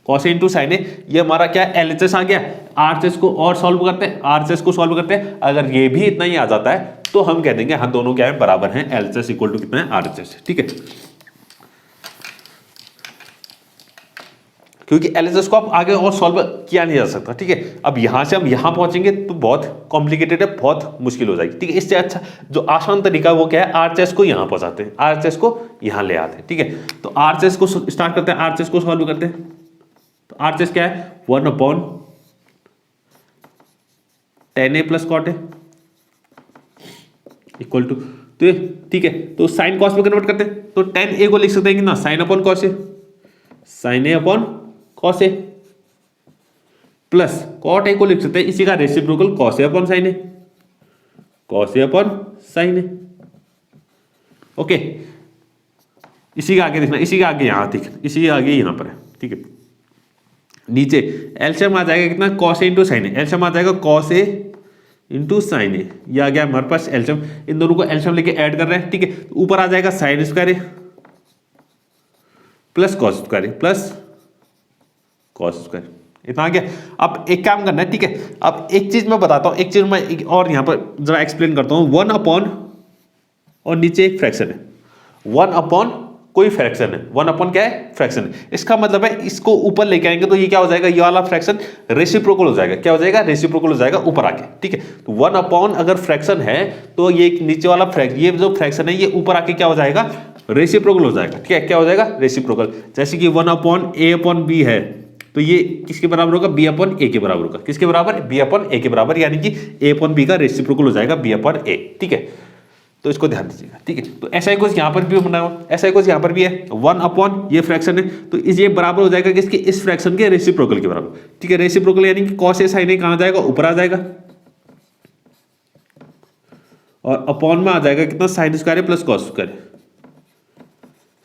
A: cos A × sin A, ये हमारा क्या LHS आ गया। RHS को और सॉल्व करते हैं, RHS को सॉल्व करते हैं। अगर ये भी इतना ही आ जाता है तो हम कह देंगे हाँ दोनों क्या है बराबर हैं, LHS = कितना है RHS, ठीक है। क्योंकि LHS को आप आगे और सॉल्व किया नहीं जा सकता, ठीक है। अब यहां से हम यहां पहुंचेंगे तो बहुत कॉम्प्लिकेटेड है, बहुत मुश्किल हो जाएगी, ठीक है। इससे अच्छा जो आसान तरीका वो क्या है, RHS को यहां पहुंचाते हैं, RHS को यहां ले आते हैं, ठीक है। तो RHS को स्टार्ट करते हैं, RHS को सॉल्व करते हैं। तो RHS क्या है 1/tan A + cot A equal to, तो ठीक है। तो साइन कॉस में कन्वर्ट करते हैं, तो tan A को लिख सकते हैं कि ना sin/cos A, sin A/ cos A, plus cot A को लिख सकते हैं इसी का reciprocal cos A/sin A, cos A/sin A। Okay इसी के आगे देखना, इसी के आगे यहां देखना, इसी के आगे यहां पर है, ठीक है। नीचे एलसीएम आ जाएगा कितना, cos A into sine A, LCM आ जाएगा कॉस ए इंटू साइन ए, ये आ गया हमारे पास एलसीएम। इन दोनों को एलसीएम लेके ऐड कर रहे हैं, ठीक है। ऊपर आ जाएगा sine square A plus cos square A plus cos square, इतना आ गया। अब एक काम करना है, ठीक है। अब एक चीज मैं बताता हूं, एक चीज मैं और यहां पर जरा एक्सप्लेन करता हूं। 1 अपॉन और नीचे एक फ्रैक्शन है, 1 अपॉन कोई फ्रैक्शन है, 1 अपॉन क्या है, फ्रैक्शन है। इसका मतलब है इसको ऊपर लेके आएंगे तो ये क्या हो जाएगा, ये वाला फ्रैक्शन रेसिप्रोकल हो जाएगा। क्या हो जाएगा, रेसिप्रोकल हो जाएगा ऊपर आके, ठीक है। तो 1 अपॉन अगर फ्रैक्शन है तो ये नीचे वाला ये जो फ्रैक्शन है ये ऊपर आके क्या हो जाएगा, रेसिप्रोकल हो जाएगा, ठीक है। क्या हो जाएगा, रेसिप्रोकल। जैसे कि 1 अपॉन ए अपॉन बी है तो ये किसके बराबर होगा, बी अपॉन ए के बराबर होगा। किसके बराबर, बी अपॉन ए के बराबर, यानी कि ए अपॉन बी का रेसिप्रोकल हो जाएगा बी अपॉन ए, ठीक है। तो इसको ध्यान दीजिएगा, ठीक है। तो ऐसा ही कुछ यहाँ पर भी बना हुआ, ऐसा ही कुछ यहाँ पर भी है। 1 अपॉन ये फ्रैक्शन है तो ये बराबर हो जाएगा किसके, इस फ्रैक्शन के रेसिप्रोकल के बराबर, ठीक है। रेसिप्रोकल यानी कि कॉस ए साइन ए कहाँ जाएगा, ऊपर आ जाएगा, और अपॉन में आ जाएगा कितना, sine square plus cos square,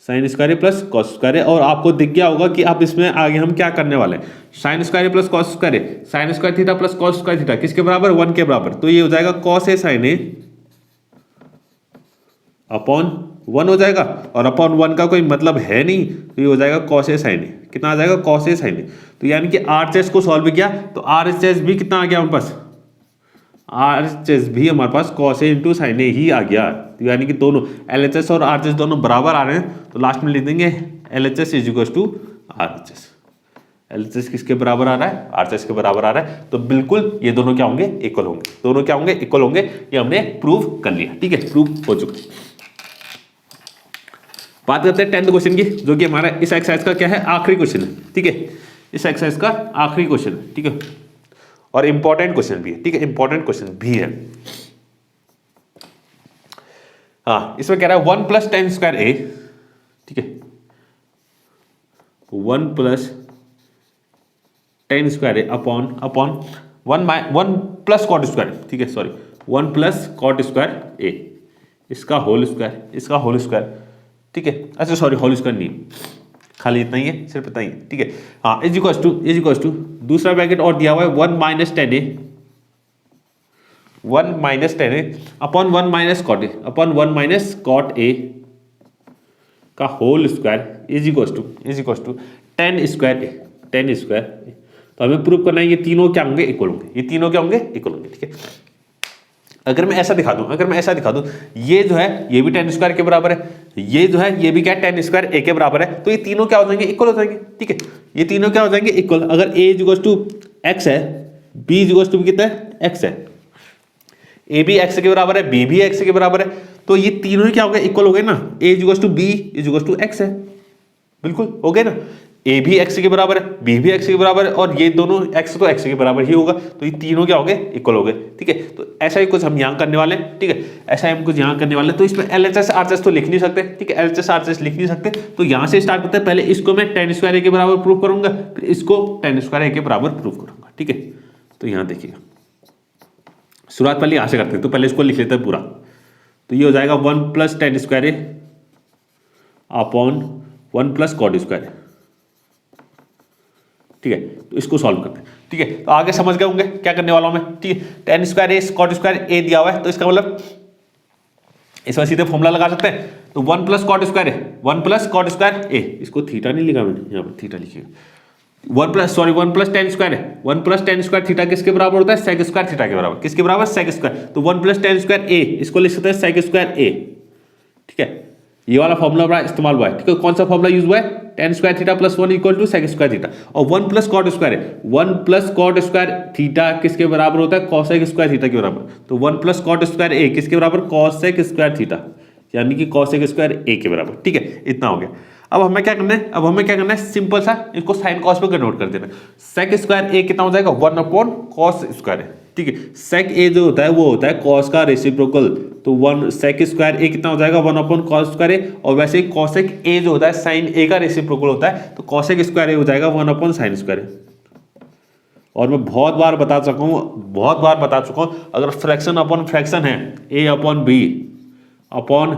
A: sine square plus cos square. और आपको दिख गया होगा कि अब इसमें आगे हम क्या करने वाले हैं, sine square plus cos square, sign square theta plus cos square theta किसके बराबर, 1 के बराबर। तो ये हो जाएगा cos A sign A upon 1 हो जाएगा, और अपॉन 1 का कोई मतलब है नहीं, तो ये हो जाएगा कॉस ए साइन ए। कितना आ जाएगा, कॉस ए साइन ए। तो यानी कि आरएचएस को सॉल्व किया तो आरएचएस भी कितना आ गया हमारे पास, आरएचएस भी हमारे पास कॉस ए इंटू साइन ए ही आ गया। तो यानी कि दोनों एलएचएस और आरएचएस दोनों बराबर आ रहे हैं, तो लास्ट में लिख देंगे LHS is equal to RHS. LHS किसके बराबर आ रहा है, आरएचएस के बराबर आ रहा है। तो बिल्कुल ये दोनों क्या होंगे, इक्वल होंगे, दोनों क्या होंगे, इक्वल होंगे। ये हमने प्रूव कर लिया, ठीक है, प्रूव हो चुका। बात करते हैं 10th क्वेश्चन की, जो कि हमारा इस एक्सरसाइज का क्या है, आखिरी क्वेश्चन है, ठीक है। इस एक्सरसाइज का आखिरी क्वेश्चन है, ठीक है, और इंपॉर्टेंट क्वेश्चन भी है, ठीक है, इंपॉर्टेंट क्वेश्चन भी है। हाँ, इसमें कह रहा है 1 प्लस टेन स्क्वायर ए, ठीक है, 1 प्लस टेन स्क्वायर ए अपॉन 1 प्लस कॉट स्क्वायर, ठीक है, सॉरी 1 प्लस कॉट स्क्वायर ए, इसका होल स्क्वायर, इसका होल स्क्वायर, ठीक है। अच्छा सॉरी, होल स्क्वायर नहीं, खाली इतना ही है, सिर्फ इतना ही, ठीक है। हाँ, इज इक्वल्स टू दूसरा ब्रैकेट और दिया हुआ है 1 minus tan A, 1 minus tan A upon 1 minus cot A, upon 1 minus cot A का whole square is equals to tan square A, tan square A. तो हमें प्रूव करना है ये तीनों क्या होंगे, इक्वल होंगे, ये तीनों क्या होंगे, इक्वल होंगे, ठीक है। अगर मैं ऐसा दिखा दूं, ये जो है ये भी टेन स्क्वायर के बराबर है, ये जो है ये भी क्या है, टेन स्क्वायर ए के बराबर है, तो ये तीनों क्या हो जाएंगे, इक्वल हो जाएंगे, ठीक है। ये तीनों क्या हो जाएंगे, इक्वल। अगर ए इक्वल्स टू एक्स है, बी इक्वल्स टू कितना है, एक्स है, ए भी एक्स के बराबर है, बी भी एक्स के बराबर है, तो ये तीनों ही क्या हो गए, इक्वल हो गए ना। A equals to B equals to X है, बिल्कुल हो गए ना। ए भी एक्स के बराबर है, बी भी एक्स के बराबर है, और ये दोनों एक्स तो एक्स के बराबर ही होगा, तो ये तीनों क्या हो गए, इक्वल हो गए, ठीक है। तो ऐसा ही कुछ हम यहाँ करने वाले हैं, ठीक है, ऐसा ही हम कुछ यहाँ करने वाले हैं। तो इसमें एलएचएस आरएचएस तो लिख नहीं सकते, ठीक है, एलएचएस आरएचएस लिख नहीं सकते, तो यहाँ से स्टार्ट करते हैं। पहले इसको मैं टेन स्क्वायर ए के बराबर प्रूव करूंगा, फिर इसको टेन स्क्वायर ए के बराबर प्रूव करूंगा, ठीक है। तो यहाँ देखिएगा, शुरुआत पहले यहाँ से करते हैं, तो पहले इसको लिख लेते हैं पूरा। तो ये हो जाएगा 1 प्लस टेन स्क्वायर ए अपॉन 1 प्लस कॉट स्क्वायर, ठीक है। तो इसको सॉल्व करते हैं, ठीक है। तो आगे समझ गए होंगे क्या करने वाला हूं मैं, ठीक है। टेन स्क्वायर ए कॉट स्क्वायर ए दिया हुआ है, तो इसका मतलब इसमें सीधे फॉर्मूला लगा सकते हैं। तो 1 प्लस कॉट स्क्वायर ए, 1 प्लस कॉट स्क्वायर ए, इसको थीटा नहीं लिखा मैंने, यहाँ पर थीटा लिखिएगा। 1 प्लस टेन स्क्वायर है, 1 प्लस टेन स्क्वायर थीटा किसके बराबर होता है, सेक स्क्वायर थीटा के बराबर, किसके बराबर, सेक स्क्वायर। तो 1 प्लस टेन स्क्वायर ए, इसको लिख सकते हैं सेक स्क्वायर ए, ठीक है। ये वाला फॉर्मूला बड़ा इस्तेमाल हुआ है, ठीक है। कौन सा फॉर्मूला यूज हुआ है, tan square theta plus 1 equal to sec square theta, और 1 प्लस कॉट स्क्वायर है, 1 प्लस कॉट स्क्वायर थीटा किसके बराबर होता है, कॉसेक स्क्वायर थीटा के बराबर। तो 1 प्लस कॉट स्क्वायर ए किसके बराबर, कॉसेक स्क्वायर थीटा, यानी कि कॉसेक स्क्वायर ए के बराबर, ठीक है। इतना हो गया। अब हमें क्या करना है, सिंपल सा इसको साइन कॉस में कन्वर्ट कर देना। सेक स्क्वायर ए कितना हो जाएगा, 1 अपॉन कॉस स्क्वायर है, ठीक है। सेक ए जो होता है वो होता है कॉस का रेसिप्रोकल, तो 1 सेक स्क्वायर ए कितना हो जाएगा, 1 अपॉन कॉस स्क्वायर ए। और वैसे ही कॉसेक ए जो होता है साइन ए का रेसिप्रोकल होता है, तो कॉसेक स्क्वायर ए हो जाएगा 1 अपॉन साइन स्क्वायर ए। और मैं बहुत बार बता चुका हूं, अगर फ्रैक्शन अपॉन फ्रैक्शन है, ए अपॉन बी अपॉन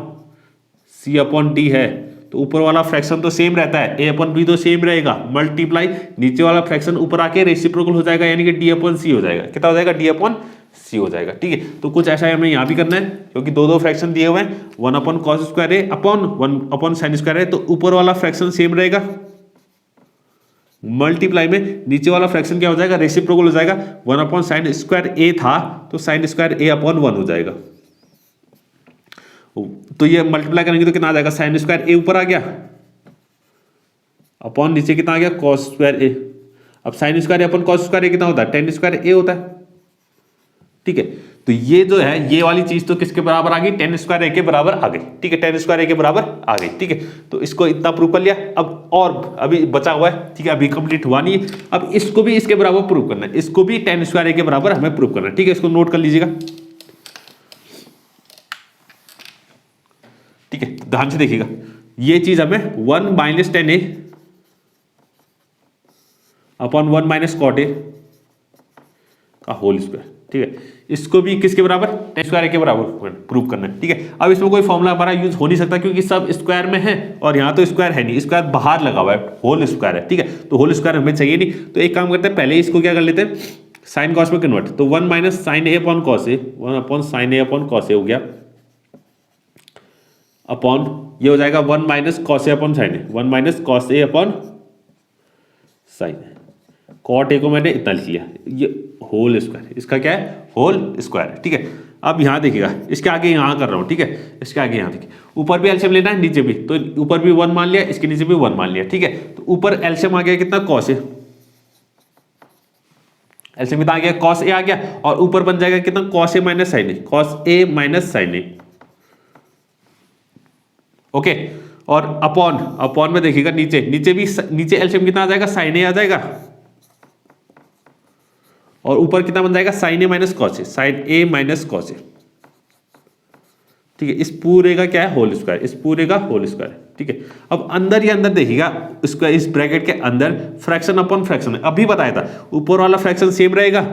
A: सी अपॉन डी है, तो ऊपर वाला फ्रैक्शन तो सेम रहता है, a अपन b तो सेम रहेगा, मल्टीप्लाई नीचे वाला फ्रैक्शन ऊपर आके रेसिप्रोकल हो जाएगा, यानी कि d अपन c हो जाएगा। कितना हो जाएगा? d अपन c हो जाएगा। ठीक है, तो कुछ ऐसा हमें यहाँ भी करना है, क्योंकि दो फ्रैक्शन दिए हुए हैं, 1 upon cos square a upon 1 upon sine square है, तो ऊपर वाला फ्रैक्शन सेम रहेगा, मल्टीप्लाई में नीचे वाला फ्रैक्शन क्या हो जाएगा? रेसिप्रोकल हो जाएगा। 1 अपॉन साइन स्क्वायर a था तो साइन स्क्वायर a अपॉन 1 हो जाएगा। तो ये मल्टीप्लाई करेंगे तो कितना आ जाएगा? साइन स्क्वायर a ऊपर आ गया अपॉन नीचे कितना आ गया? Cos square a। अब sine square upon cos square a कितना होता है? टेन स्क्वायर a होता है। ठीक है, तो ये जो है ये वाली चीज तो किसके बराबर आ गई? टेन स्क्वायर a के बराबर आ गई। ठीक है, टेन स्क्वायर a के बराबर आ गई। ठीक है, तो इसको इतना प्रूव कर लिया। अब और अभी बचा हुआ है, ठीक है, अभी कंप्लीट हुआ नहीं है, अब इसको भी इसके बराबर प्रूव करना है, इसको भी टेन स्क्वायर a के बराबर हमें प्रूव करना है। ठीक है, इसको नोट कर लीजिएगा। ठीक है, ध्यान से देखिएगा, ये चीज हमें 1 minus tan A upon 1 minus cot A का होल स्क्वायर। ठीक है, इसको भी किसके बराबर? टेन स्क्वायर के बराबर प्रूव करना है। ठीक है, अब इसमें कोई फॉर्मूला हमारा यूज हो नहीं सकता, क्योंकि सब स्क्वायर में है और यहाँ तो स्क्वायर है नहीं, स्क्वायर बाहर लगा हुआ है, होल स्क्वायर है। ठीक है, तो होल स्क्वायर हमें चाहिए नहीं, तो एक काम करते हैं, पहले इसको क्या कर लेते हैं? साइन कॉस में कन्वर्ट। तो 1 minus sine A upon cos A, 1 upon sine A upon cos A हो गया, अपॉन ये हो जाएगा 1 minus cos A upon sine A, 1 minus cos A upon sine A. Cot A को मैंने इतना लिख लिया, ये होल स्क्वायर, इसका क्या है? Whole square. ठीक है, अब यहाँ देखिएगा, इसके आगे यहाँ कर रहा हूँ। ठीक है, इसके आगे यहाँ देखिए, ऊपर भी एलसीएम लेना है, नीचे भी, तो ऊपर भी 1 मान लिया, इसके नीचे भी 1 मान लिया। ठीक है, तो ऊपर एलसीएम आ गया कितना? कॉस ए, एलसीएम कितना आ गया? कॉस ए आ गया, और ऊपर बन जाएगा कितना? Cos A minus sine A, cos A minus sine A. Okay, और अपॉन में देखिएगा नीचे, नीचे एलसीएम कितना आ जाएगा? साइन ए आ जाएगा, और ऊपर कितना बन जाएगा? Sign A minus cos A, sign A minus cos ए। ठीक है, इस पूरे का क्या है? होल स्क्वायर, इस पूरे का होल स्क्वायर। ठीक है, अब अंदर ही अंदर देखिएगा, उसका इस ब्रैकेट के अंदर फ्रैक्शन अपॉन फ्रैक्शन है, अभी बताया था, ऊपर वाला फ्रैक्शन सेम रहेगा,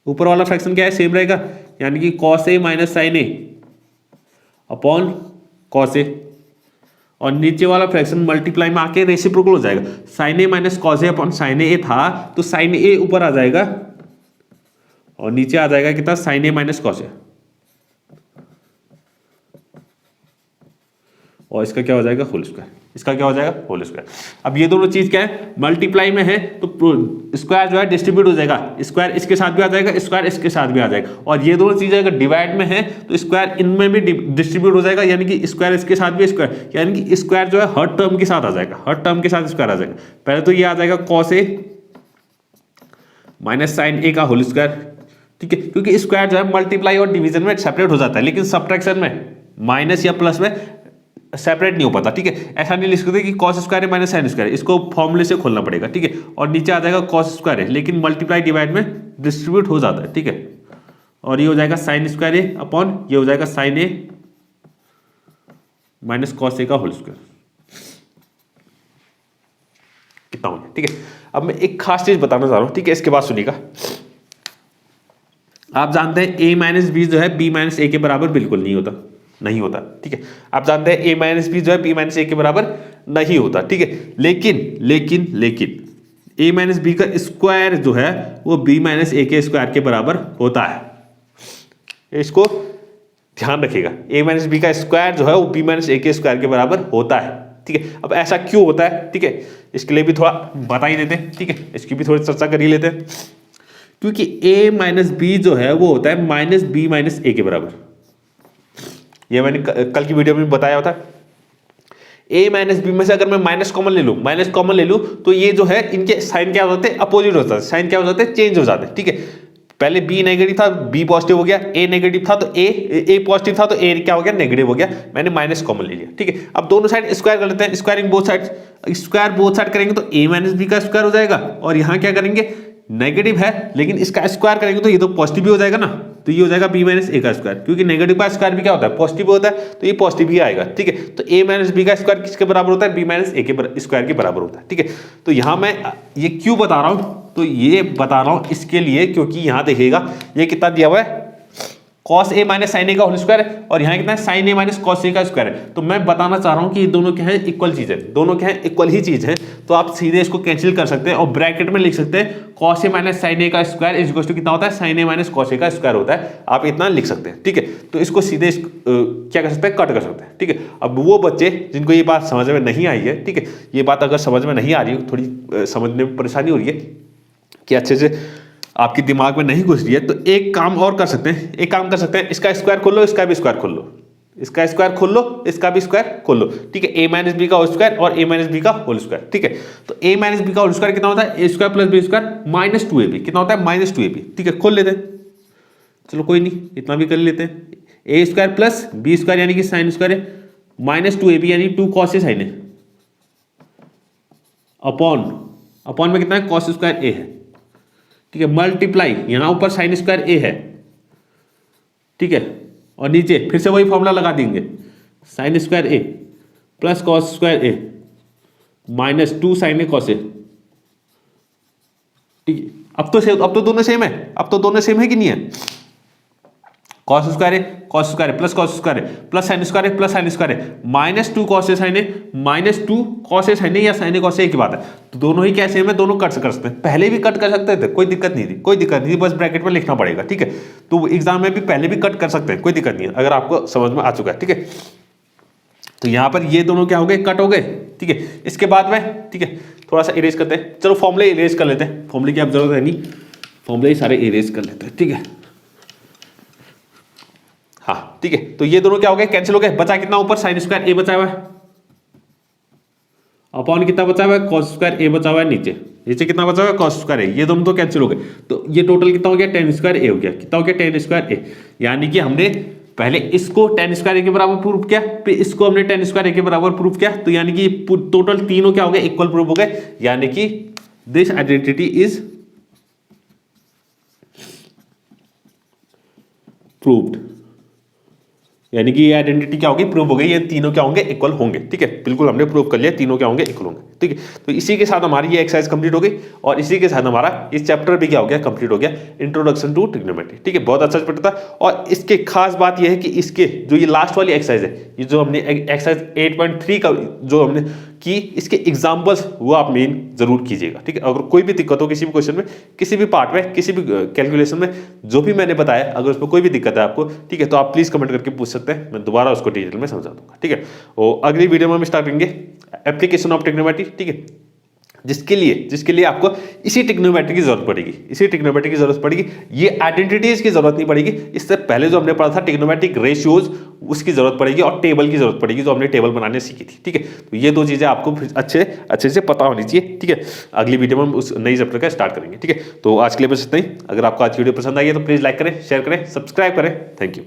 A: ऊपर वाला फ्रैक्शन क्या है? सेम रहेगा, यानी कि cos A minus sine A upon cos A, और नीचे वाला फ्रैक्शन मल्टीप्लाई में आके रेसिप्रोकल हो जाएगा, sign A minus cos A upon sine ए था, तो साइन ए ऊपर आ जाएगा और नीचे आ जाएगा कितना? Sine A minus cos A, और इसका क्या हो जाएगा? Whole square. इसका क्या हो जाएगा? Whole square. अब ये दोनों चीज क्या है? मल्टीप्लाई में है तो स्क्वायर जो है डिस्ट्रीब्यूट हो जाएगा, स्क्वायर इसके साथ भी आ जाएगा, स्क्वायर इसके साथ भी आ जाएगा, और ये दोनों चीजें अगर डिवाइड में है तो स्क्वायर इनमें भी डिस्ट्रीब्यूट हो जाएगा, यानी कि स्क्वायर इसके साथ भी स्क्वायर, यानी कि स्क्वायर जो है हर टर्म के साथ आ जाएगा, हर टर्म के साथ स्क्वायर आ जाएगा। पहले तो ये आ जाएगा कॉस ए माइनस साइन ए का होल स्क्वायर। ठीक है, क्योंकि स्क्वायर जो है मल्टीप्लाई और डिवीजन में सेपरेट हो जाता है, लेकिन सब्ट्रैक्शन में माइनस या प्लस में सेपरेट नहीं हो पाता। ठीक है, ऐसा नहीं लिख सकते कि कॉस स्क्वायर है माइनस साइन स्क्वायर, इसको फॉर्मूले से खोलना पड़ेगा। ठीक है, और नीचे आ जाएगा कॉस स्क्वायर है, लेकिन मल्टीप्लाई डिवाइड में डिस्ट्रीब्यूट हो जाता है। ठीक है, और ये हो जाएगा साइन स्क्वायर ए अपॉन ये हो जाएगा साइन ए माइनस कॉस ए का होल स्क्वायर। कितना हो गया? ठीक है, अब मैं एक खास चीज बताना चाह रहा हूं। ठीक है, इसके बाद सुनिएगा, आप जानते हैं a माइनस बी जो है b माइनस ए के बराबर बिल्कुल नहीं होता, नहीं होता। ठीक है, आप जानते हैं a माइनस बी जो है b माइनस ए के बराबर नहीं होता। ठीक है, लेकिन a माइनस बी का स्क्वायर जो है वो b माइनस ए के स्क्वायर के बराबर होता है। इसको ध्यान रखिएगा, a माइनस बी का स्क्वायर जो है वो b माइनस ए के स्क्वायर के बराबर होता है। ठीक है, अब ऐसा क्यों होता है? ठीक है, इसके लिए भी थोड़ा बता ही देते हैं। ठीक है, इसकी भी थोड़ी चर्चा कर ही लेते हैं, क्योंकि a माइनस बी जो है वो होता है माइनस बी माइनस ए के बराबर। ये मैंने कल की वीडियो में बताया था। a माइनस बी में से अगर मैं माइनस कॉमन ले लूं तो ये जो है इनके साइन क्या हो जाते हैं? अपोजिट हो जाते हैं, साइन क्या हो जाते हैं? चेंज हो जाते हैं। ठीक है, पहले b नेगेटिव था, b पॉजिटिव हो गया, a नेगेटिव था तो a पॉजिटिव था तो a क्या हो गया? नेगेटिव हो गया। मैंने माइनस कॉमन ले लिया। ठीक है, अब दोनों साइड स्क्वायर कर लेते हैं, squaring both side, square both side करेंगे तो a माइनस बी का स्क्वायर हो जाएगा, और यहाँ क्या करेंगे? नेगेटिव है लेकिन इसका स्क्वायर करेंगे तो ये तो पॉजिटिव भी हो जाएगा ना, तो ये हो जाएगा b माइनस ए का स्क्वायर, क्योंकि नेगेटिव का स्क्वायर भी क्या होता है? पॉजिटिव होता है, तो ये पॉजिटिव ही आएगा। ठीक है, तो a माइनस बी का स्क्वायर किसके बराबर होता है? b माइनस ए के स्क्वायर के बराबर होता है। ठीक है, तो यहाँ मैं ये क्यों बता रहा हूँ? तो ये बता रहा हूँ इसके लिए, क्योंकि यहाँ देखिएगा ये कितना दिया हुआ है? cos a माइनस साइन ए का होल स्क्वायर है और यहाँ कितना है sin a minus cos a का स्क्वायर है। तो मैं बताना चाह रहा हूँ कि ये दोनों क्या है, इक्वल चीज है, दोनों क्या है, इक्वल ही चीज है। तो आप सीधे इसको कैंसिल कर सकते हैं और ब्रैकेट में लिख सकते हैं cos a माइनस साइन ए का स्क्वायर इज इक्वल टू कितना होता है, sin a minus cos a का स्क्वायर होता है। आप इतना लिख सकते हैं, ठीक है। तो इसको सीधे क्या कर सकते हैं, कट कर सकते हैं, ठीक है। अब वो बच्चे जिनको ये बात समझ में नहीं आई है, ठीक है, ये बात अगर समझ में नहीं आ रही हो, थोड़ी समझने में परेशानी हो रही है कि अच्छे से आपके दिमाग में नहीं घुस रही है, तो एक काम और कर सकते हैं, एक काम कर सकते हैं, इसका स्क्वायर खोल लो, इसका भी स्क्वायर खोल लो, इसका स्क्वायर खोल लो, इसका भी स्क्वायर खोल लो, ठीक है। ए माइनस बी का होल स्क्वायर और ए माइनस बी का होल स्क्वायर, ठीक है। तो ए माइनस बी का होल स्क्वायर कितना होता है, ए square plus B square minus 2ab, कितना होता है, माइनस 2ab, ठीक है। खोल लेते हैं, चलो कोई नहीं, इतना भी कर लेते हैं। ए स्क्वायर प्लस बी स्क्वायर यानी कि साइन स्क्वायर है, माइनस 2ab यानी 2 cos ए साइन है, अपॉन में कितना है, cos स्क्वायर ए है, ठीक है, मल्टीप्लाई यहां ऊपर साइन स्क्वायर ए है, ठीक है, और नीचे फिर से वही फॉर्मूला लगा देंगे, sine square A plus cos square A minus 2 sine A cos A, ठीक है। अब तो दोनों सेम है, अब तो दोनों सेम है कि नहीं है, कॉस स्क्वायर है प्लस कॉस स्क्वायर है प्लस साइन स्क्वायर है प्लस साइन स्क्वायर है minus 2 cos A sign A minus 2 cos A sign ए या साइन ए कॉस ए की बात है। तो दोनों ही क्या सेम है, दोनों कट कर सकते हैं, पहले भी कट कर सकते थे, कोई दिक्कत नहीं थी, कोई दिक्कत नहीं थी, बस ब्रैकेट में लिखना पड़ेगा, ठीक है। तो एग्जाम में भी पहले भी कट कर सकते हैं, कोई दिक्कत नहीं है, अगर आपको समझ में आ चुका है, ठीक है। तो यहां पर ये दोनों क्या हो गए, कट हो गए, ठीक है। इसके बाद में, ठीक है, थोड़ा सा इरेज करते हैं, चलो फॉर्मूले इरेज कर लेते हैं, फॉर्मूले की अब जरूरत है नहीं, फॉर्मूले सारे इरेज कर लेते हैं, ठीक है। हाँ ठीक है, तो ये दोनों क्या हो गए, कैंसिल हो गए, बचा कितना ऊपर, साइन स्क्वायर ए बचा हुआ है, अपॉन कितना बचा हुआ है, कॉस स्क्वायर ए बचा हुआ है, नीचे कितना बचा हुआ है, कॉस स्क्वायर ए, ये दोनों तो कैंसिल हो गए। तो ये टोटल कितना हो गया, टेन स्क्वायर ए हो गया, कितना हो गया, टेन स्क्वायर ए, यानी कि हमने पहले इसको टेन स्क्वायर ए के बराबर प्रूव किया, फिर इसको हमने टेन स्क्वायर ए के बराबर प्रूव किया, तो यानी कि टोटल तीनों क्या हो गए, इक्वल प्रूव हो गए, यानी कि दिस आइडेंटिटी इज प्रूव्ड, यानी कि ये आइडेंटिटी क्या होगी, प्रूव हो गई, ये तीनों क्या होंगे, इक्वल होंगे, ठीक है। बिल्कुल हमने प्रूव कर लिया, तीनों क्या होंगे, इक्वल होंगे, ठीक है। तो इसी के साथ हमारी ये एक्सरसाइज कंप्लीट हो गई और इसी के साथ हमारा ये चैप्टर भी क्या हो गया, कंप्लीट हो गया, इंट्रोडक्शन टू ट्रिग्नोमेट्री, ठीक है। बहुत अच्छा चैप्टर था और इसके खास बात ये है कि इसके जो ये लास्ट वाली एक्सरसाइज है, ये जो हमने एक्सरसाइज 8.3 का जो हमने की, इसके एग्जाम्पल्स वो आप मेन जरूर कीजिएगा, ठीक है। अगर कोई भी दिक्कत हो किसी भी क्वेश्चन में, किसी भी पार्ट में, किसी भी कैलकुलेशन में, जो भी मैंने बताया, अगर उसमें कोई भी दिक्कत है आपको, ठीक है, तो आप प्लीज कमेंट करके पूछ सकते हैं, मैं दोबारा उसको डिटेल में समझा दूंगा, ठीक है। और अगली वीडियो में हम स्टार्ट करेंगे एप्लीकेशन ऑफ ट्रिग्नोमेट्री, ठीक है, जिसके लिए आपको इसी ट्रिग्नोमेट्री की जरूरत पड़ेगी, इसी ट्रिग्नोमेट्री की जरूरत पड़ेगी, ये आइडेंटिटीज की जरूरत नहीं पड़ेगी। इससे पहले जो हमने पढ़ा था ट्रिग्नोमेट्रिक रेशियोज, उसकी जरूरत पड़ेगी और टेबल की जरूरत पड़ेगी, जो हमने टेबल बनाने सीखी थी, ठीक है। तो ये दो चीजें आपको अच्छे से पता होनी चाहिए, ठीक है। अगली वीडियो में हम उस नई चैप्टर का स्टार्ट करेंगे, ठीक है। तो आज के लिए बस इतना ही। अगर आपको आज की वीडियो पसंद आई है तो प्लीज लाइक करें, शेयर करें, सब्सक्राइब करें। Thank you.